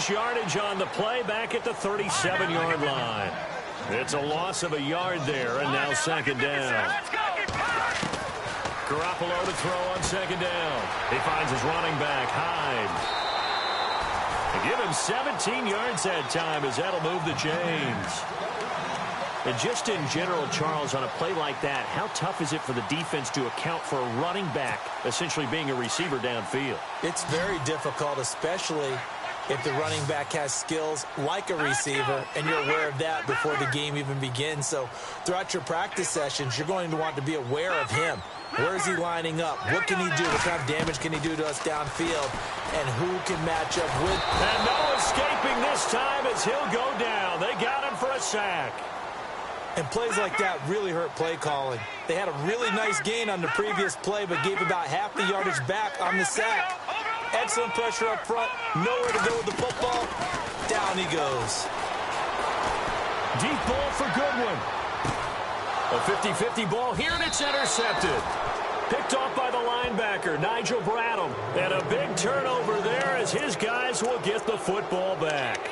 reduce yardage on the play back at the 37-yard line. It's a loss of a yard there, and now second down. Garoppolo to throw on second down. He finds his running back, Hyde. They give him 17 yards that time as that'll move the chains. And just in general, Charles, on a play like that, how tough is it for the defense to account for a running back essentially being a receiver downfield? It's very difficult, especially if the running back has skills like a receiver, and you're aware of that before the game even begins. So throughout your practice sessions, you're going to want to be aware of him. Where is he lining up? What can he do? What kind of damage can he do to us downfield? And who can match up with? And no escaping this time as he'll go down. They got him for a sack. And plays like that really hurt play calling. They had a really nice gain on the previous play, but gave about half the yardage back on the sack. Excellent pressure up front. Nowhere to go with the football. Down he goes. Deep ball for Goodwin. A 50-50 ball here, and it's intercepted. Picked off by the linebacker, Nigel Bradham. And a big turnover there as his guys will get the football back.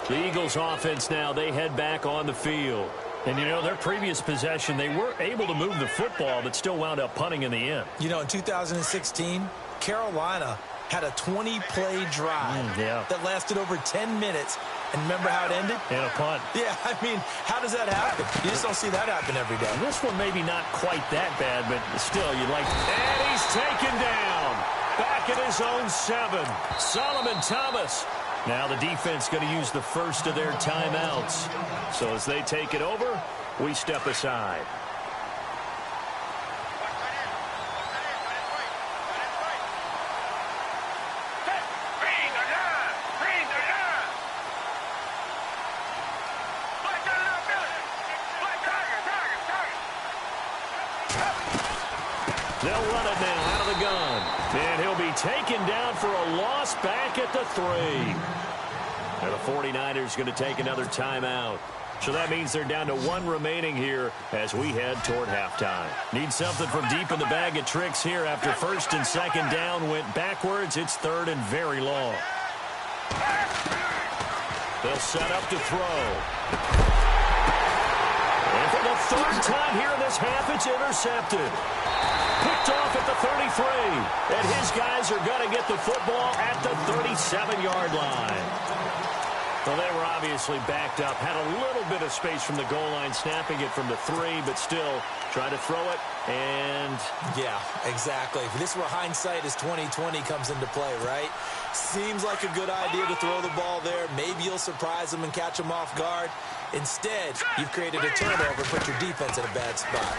The Eagles offense now, they head back on the field. And, you know, their previous possession, they were able to move the football, but still wound up punting in the end. You know, in 2016, Carolina had a 20-play drive that lasted over 10 minutes. And remember how it ended? And a punt. Yeah, I mean, how does that happen? You just don't see that happen every day. This one maybe not quite that bad, but still, you'd like... And he's taken down. Back at his own 7. Solomon Thomas. Now the defense going to use the first of their timeouts. So as they take it over, we step aside. They'll run it now out of the gun. And he'll be taken down for a loss back at the 3. And the 49ers going to take another timeout. So that means they're down to 1 remaining here as we head toward halftime. Need something from deep in the bag of tricks here after first and second down went backwards. It's third and very long. They'll set up to throw. And for the third time here in this half, it's intercepted. Picked off at the 33. And his guys are going to get the football at the 37-yard line. Well, they were obviously backed up. Had a little bit of space from the goal line, snapping it from the 3, but still try to throw it. And yeah, exactly. This is where hindsight is 20/20 comes into play, right? Seems like a good idea to throw the ball there. Maybe you'll surprise them and catch them off guard. Instead, you've created a turnover and put your defense in a bad spot.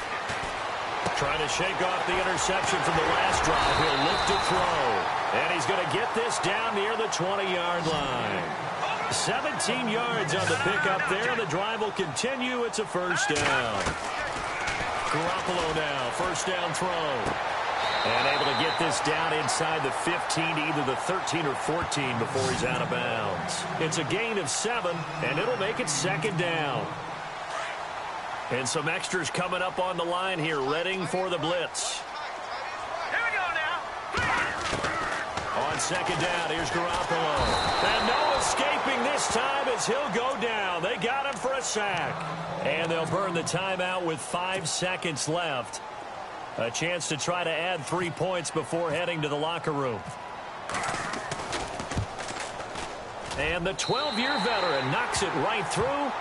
Trying to shake off the interception from the last drive. He'll look to throw. And he's going to get this down near the 20-yard line. 17 yards on the pickup there. The drive will continue. It's a first down. Garoppolo now, first down throw. And able to get this down inside the 15, either the 13 or 14 before he's out of bounds. It's a gain of 7, and it'll make it second down. And some extras coming up on the line here, readying for the blitz. Here we go now. On second down, here's Garoppolo. And no escaping this time as he'll go down. They got him for a sack. And they'll burn the timeout with 5 seconds left. A chance to try to add 3 points before heading to the locker room. And the 12-year veteran knocks it right through.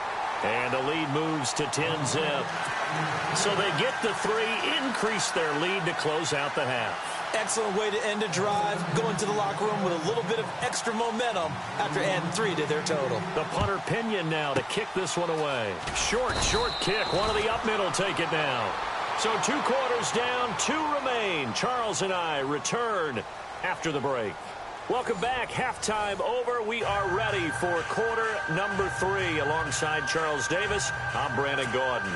And the lead moves to 10-zip. So they get the 3, increase their lead to close out the half. Excellent way to end a drive, going to the locker room with a little bit of extra momentum after adding 3 to their total. The punter Pinion now to kick this one away. Short kick. One of the up middle take it now. So 2 quarters down, 2 remain. Charles and I return after the break. Welcome back. Halftime over. We are ready for quarter number 3 alongside Charles Davis. I'm Brandon Gordon.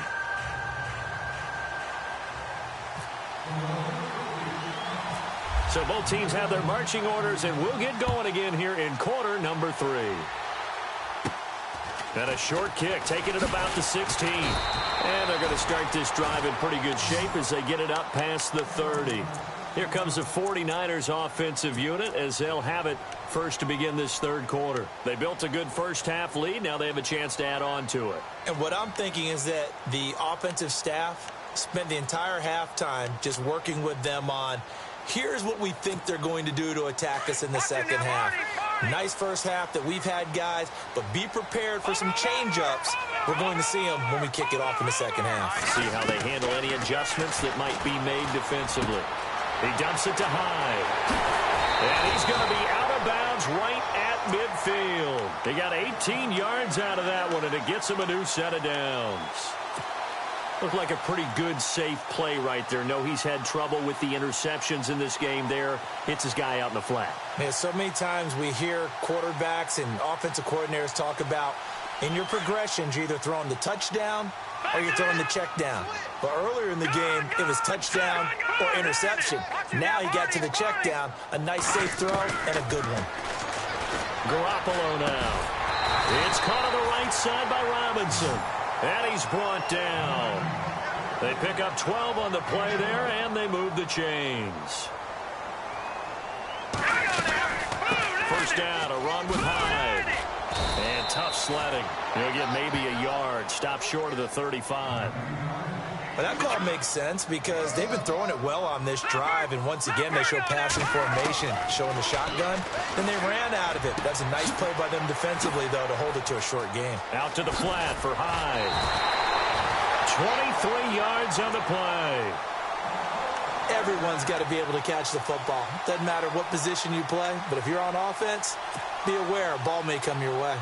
So both teams have their marching orders, and we'll get going again here in quarter number 3. And a short kick, taking it about the 16. And they're going to start this drive in pretty good shape as they get it up past the 30. Here comes the 49ers offensive unit as they'll have it first to begin this third quarter. They built a good first-half lead. Now they have a chance to add on to it. And what I'm thinking is that the offensive staff spent the entire halftime just working with them on, here's what we think they're going to do to attack us in the second half. Nice first half that we've had, guys, but be prepared for some change-ups. We're going to see them when we kick it off in the second half. See how they handle any adjustments that might be made defensively. He dumps it to Hyde. And he's going to be out of bounds right at midfield. He got 18 yards out of that one, and it gets him a new set of downs. Looked like a pretty good, safe play right there. No, he's had trouble with the interceptions in this game there. Hits his guy out in the flat. Man, so many times we hear quarterbacks and offensive coordinators talk about in your progressions, you're either throwing the touchdown or you're throwing the check down. But earlier in the game, it was touchdown or interception. Now he got to the check down, a nice safe throw, and a good one. Garoppolo now. It's caught on the right side by Robinson. And he's brought down. They pick up 12 on the play there, and they move the chains. First down, a run with Hyde. And tough sledding. He'll get maybe a yard. Stop short of the 35. But that call makes sense because they've been throwing it well on this drive, and once again they show passing formation, showing the shotgun. Then they ran out of it. That's a nice play by them defensively, though, to hold it to a short game. Out to the flat for Hyde. 23 yards on the play. Everyone's got to be able to catch the football. Doesn't matter what position you play, but if you're on offense, be aware a ball may come your way.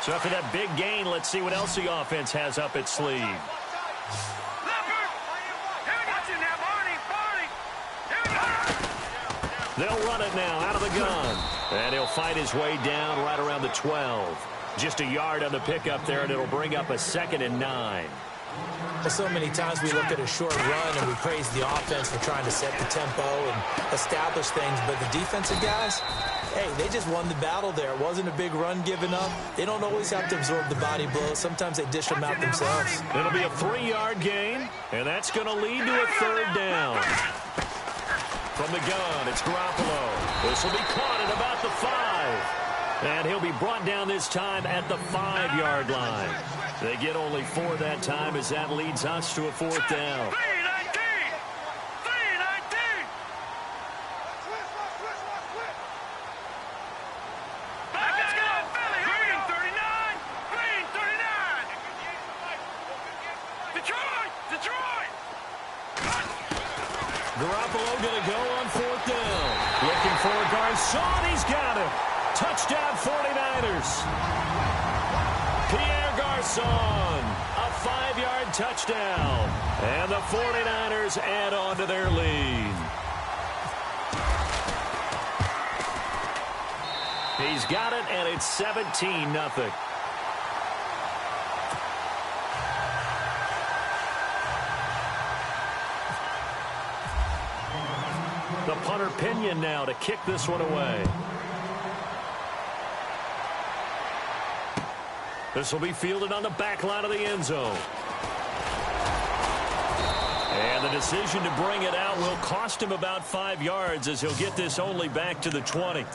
So after that big gain, let's see what else the offense has up its sleeve. They'll run it now out of the gun. And he'll fight his way down right around the 12. Just a yard on the pickup there, and it'll bring up a 2nd and 9. Well, so many times we look at a short run and we praise the offense for trying to set the tempo and establish things, but the defensive guys, hey, they just won the battle there. It wasn't a big run given up. They don't always have to absorb the body blows. Sometimes they dish them out themselves. It'll be a 3-yard gain, and that's going to lead to a 3rd down. From the gun, it's Garoppolo. This will be caught at about the 5. And he'll be brought down this time at the 5-yard line. They get only 4 that time as that leads us to a 4th down. Garoppolo going to go on 4th down. Looking for Garcon. He's got him. Touchdown 49ers. Pierre Garcon, a 5-yard touchdown. And the 49ers add on to their lead. He's got it, and it's 17-0. The punter Pinion now to kick this one away. This will be fielded on the back line of the end zone. And the decision to bring it out will cost him about 5 yards as he'll get this only back to the 20.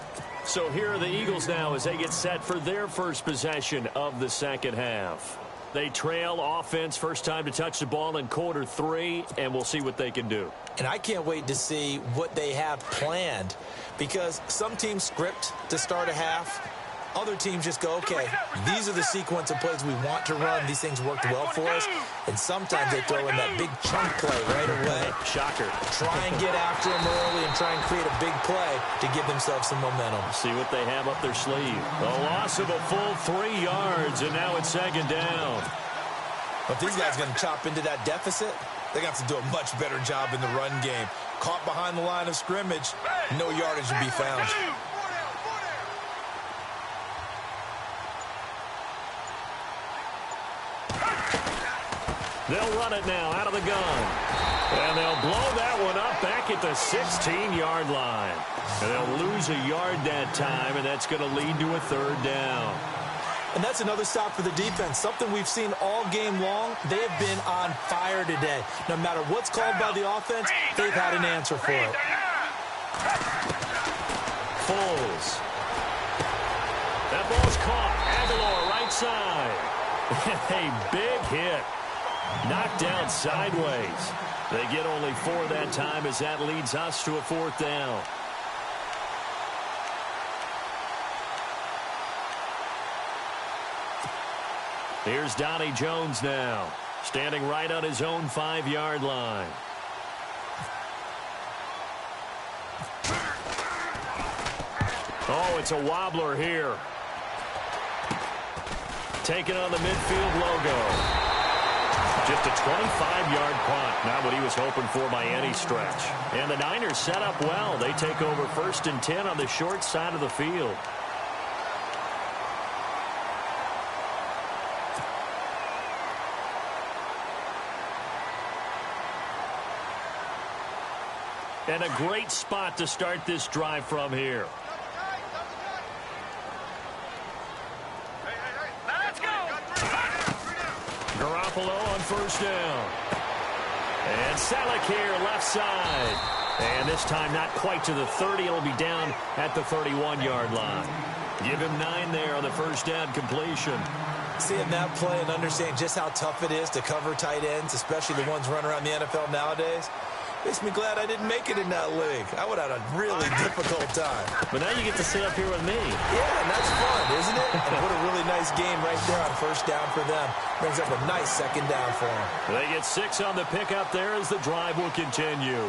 So here are the Eagles now as they get set for their first possession of the second half. They trail offense, first time to touch the ball in quarter 3, and we'll see what they can do. And I can't wait to see what they have planned because some teams script to start a half. Other teams just go, okay, these are the sequence of plays we want to run. These things worked well for us. And sometimes they throw in that big chunk play right away. Shocker. Try and get after them early and try and create a big play to give themselves some momentum. See what they have up their sleeve. A loss of a full 3 yards, and now it's 2nd down. But these guys are going to chop into that deficit. They got to do a much better job in the run game. Caught behind the line of scrimmage, no yardage to be found. They'll run it now out of the gun. And they'll blow that one up back at the 16-yard line. And they'll lose a yard that time, and that's going to lead to a 3rd down. And that's another stop for the defense, something we've seen all game long. They have been on fire today. No matter what's called by the offense, they've had an answer for it. Foles. That ball's caught. Aguilar, right side. A big hit. Knocked down sideways. They get only 4 that time as that leads us to a 4th down. Here's Donnie Jones now, standing right on his own 5-yard line. Oh, it's a wobbler here. Taking on the midfield logo. Just a 25-yard punt. Not what he was hoping for by any stretch. And the Niners set up well. They take over 1st and 10 on the short side of the field. And a great spot to start this drive from here. Let's go. Garoppolo on 1st down. And Selleck here, left side. And this time not quite to the 30. It'll be down at the 31-yard line. Give him 9 there on the 1st down completion. Seeing that play and understanding just how tough it is to cover tight ends, especially the ones running around the NFL nowadays, makes me glad I didn't make it in that league. I would have had a really difficult time. But now you get to sit up here with me. Yeah, and that's fun, isn't it? And what a really nice game right there on 1st down for them. Brings up a nice 2nd down for them. They get 6 on the pickup there as the drive will continue.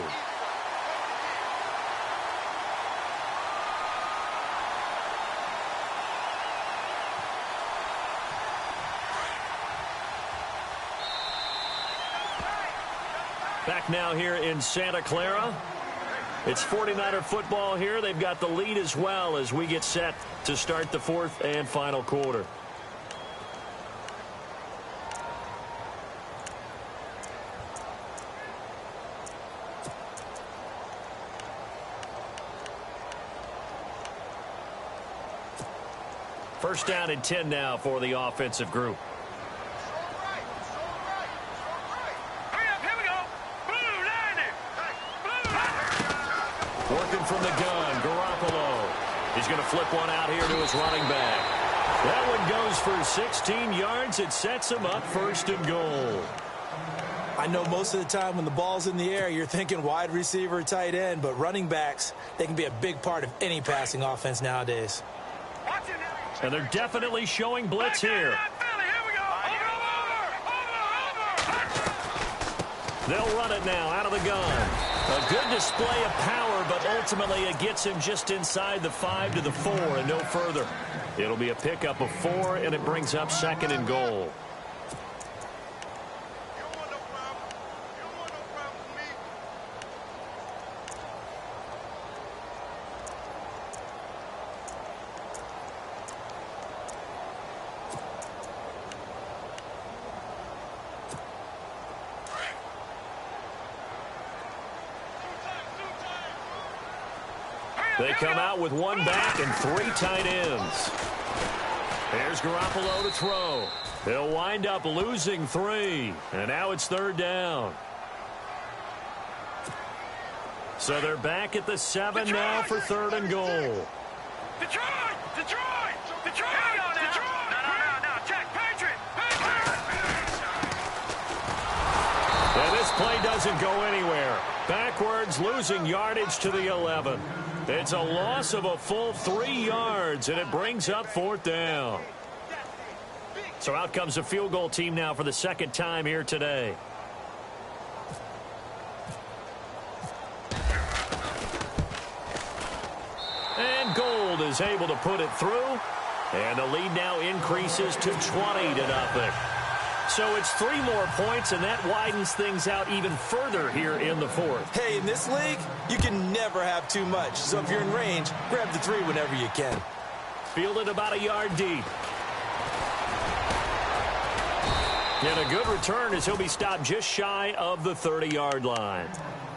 Back now here in Santa Clara. It's 49er football here. They've got the lead as well as we get set to start the 4th and final quarter. First down and 10 now for the offensive group. Working from the gun, Garoppolo. He's going to flip one out here to his running back. That one goes for 16 yards. It sets him up 1st and goal. I know most of the time when the ball's in the air, you're thinking wide receiver, tight end, but running backs, they can be a big part of any passing offense nowadays. And they're definitely showing blitz here. They'll run it now out of the gun. A good display of power, but ultimately it gets him just inside the 5 to the 4 and no further. It'll be a pickup of 4, and it brings up 2nd and goal. They come out with 1 back and 3 tight ends. Here's Garoppolo to throw. They'll wind up losing 3. And now it's 3rd down. So they're back at the 7 Detroit! Now for 3rd and goal. Detroit! Detroit! Detroit! Detroit! No. Check. Patriot! And this play doesn't go anywhere. Backwards, losing yardage to the 11. It's a loss of a full 3 yards, and it brings up 4th down. So out comes the field goal team now for the 2nd time here today. And Gold is able to put it through, and the lead now increases to 20-0. So it's 3 more points, and that widens things out even further here in the 4th. Hey, in this league, you can never have too much. So if you're in range, grab the 3 whenever you can. Fielded about a yard deep. And a good return as he'll be stopped just shy of the 30-yard line.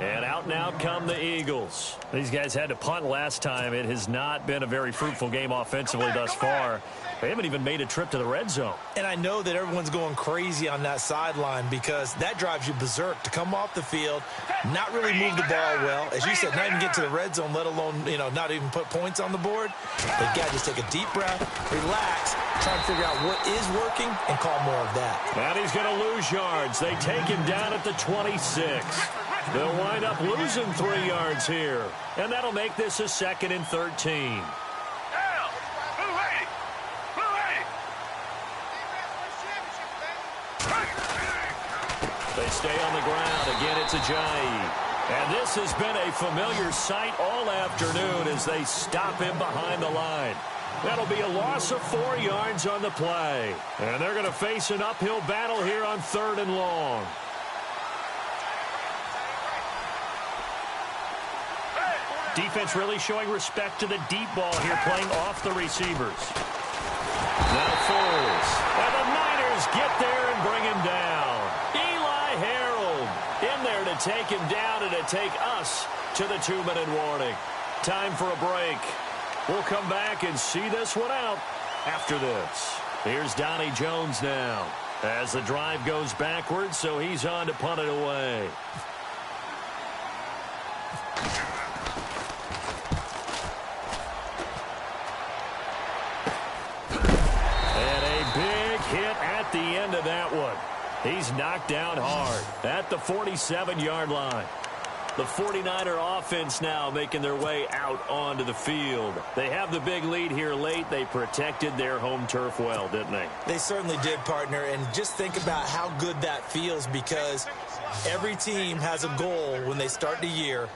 And out now come the Eagles. These guys had to punt last time. It has not been a very fruitful game offensively thus far. They haven't even made a trip to the red zone. And I know that everyone's going crazy on that sideline because that drives you berserk to come off the field, not really move the ball well. As you said, not even get to the red zone, let alone, not even put points on the board. They've got to just take a deep breath, relax, try to figure out what is working, and call more of that. And he's going to lose yards. They take him down at the 26. They'll wind up losing 3 yards here. And that'll make this a 2nd and 13. They stay on the ground. Again, it's Ajayi. And this has been a familiar sight all afternoon as they stop him behind the line. That'll be a loss of 4 yards on the play. And they're going to face an uphill battle here on 3rd and long. Defense really showing respect to the deep ball here, playing off the receivers. Now Foles. And the Niners get there and bring him down. Eli Harold in there to take him down and to take us to the 2-minute warning. Time for a break. We'll come back and see this one out after this. Here's Donnie Jones now as the drive goes backwards, so he's on to punt it away. At the end of that one, he's knocked down hard at the 47-yard line. The 49er offense now making their way out onto the field. They have the big lead here late. They protected their home turf well, didn't they? They certainly did, partner. And just think about how good that feels because every team has a goal when they start the year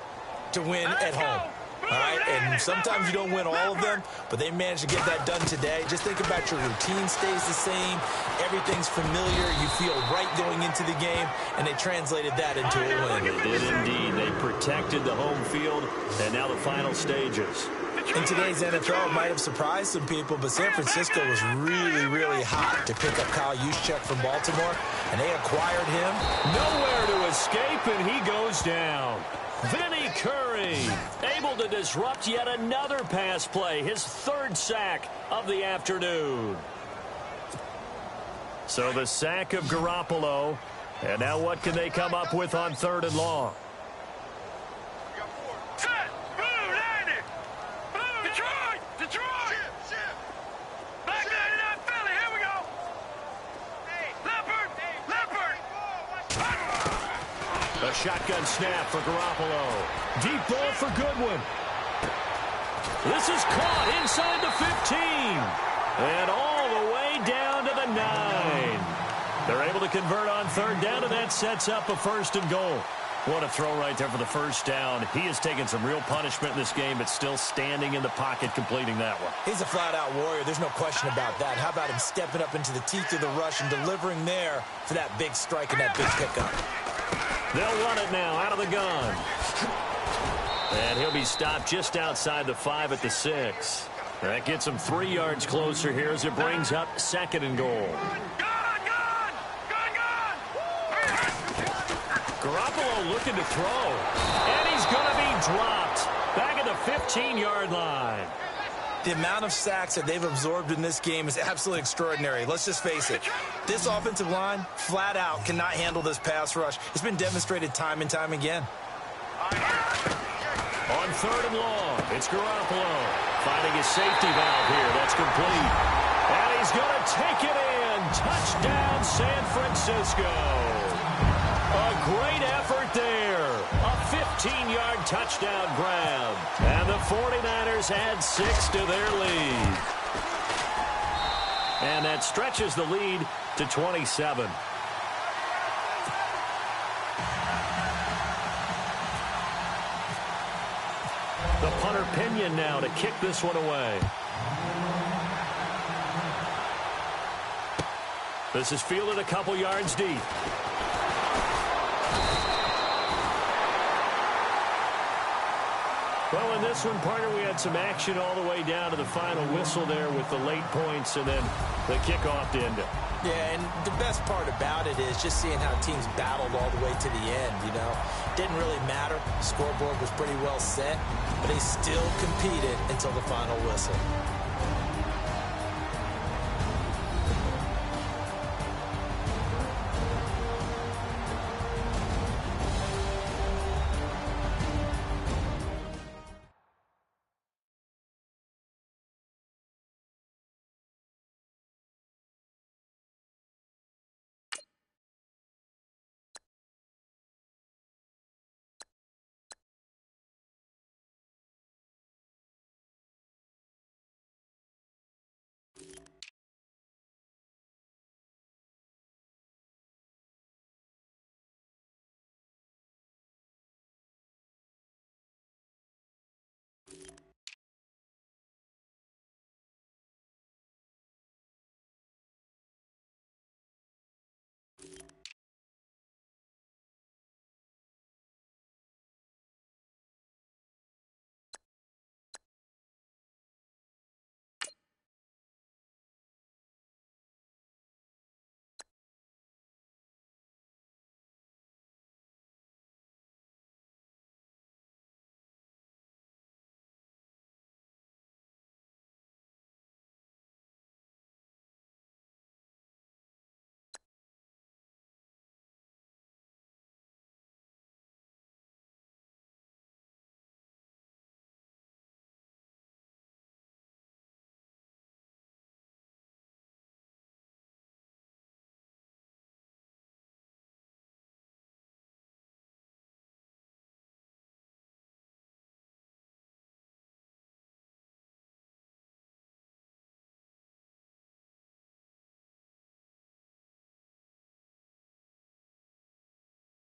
to win at home. All right, and sometimes you don't win all of them, but they managed to get that done today. Just think about your routine stays the same. Everything's familiar. You feel right going into the game, and they translated that into a win. They did indeed. They protected the home field, and now the final stages. In today's NFL, it might have surprised some people, but San Francisco was really, really hot to pick up Kyle Juszczyk from Baltimore, and they acquired him. Nowhere to escape, and he goes down. Vinny Curry able to disrupt yet another pass play, his 3rd sack of the afternoon. So the sack of Garoppolo, and now what can they come up with on 3rd and long? Set! Move, Landon! Move! Detroit! Detroit! Back there to that Philly, here we go! Leopard! Leopard! A shotgun snap for Garoppolo. Deep ball for Goodwin. This is caught inside the 15. And all the way down to the 9. They're able to convert on 3rd down, and that sets up a 1st and goal. What a throw right there for the 1st down. He has taken some real punishment in this game, but still standing in the pocket, completing that one. He's a flat-out warrior. There's no question about that. How about him stepping up into the teeth of the rush and delivering there for that big strike and that big pickup? They'll run it now out of the gun. And he'll be stopped just outside the 5 at the 6. That gets him 3 yards closer here as it brings up 2nd and goal. Garoppolo looking to throw. And he's going to be dropped back at the 15-yard line. The amount of sacks that they've absorbed in this game is absolutely extraordinary. Let's just face it. This offensive line, flat out, cannot handle this pass rush. It's been demonstrated time and time again. On 3rd and long, it's Garoppolo finding his safety valve here. That's complete. And he's going to take it in. Touchdown, San Francisco. A great effort there. A 15-yard touchdown grab. And the 49ers add 6 to their lead. And that stretches the lead to 27. The punter Pinion now to kick this one away. This is fielded a couple yards deep. Well, in this one, partner, we had some action all the way down to the final whistle there with the late points and then the kickoff to end it. Yeah, and the best part about it is just seeing how teams battled all the way to the end, you know. Didn't really matter. The scoreboard was pretty well set, but they still competed until the final whistle.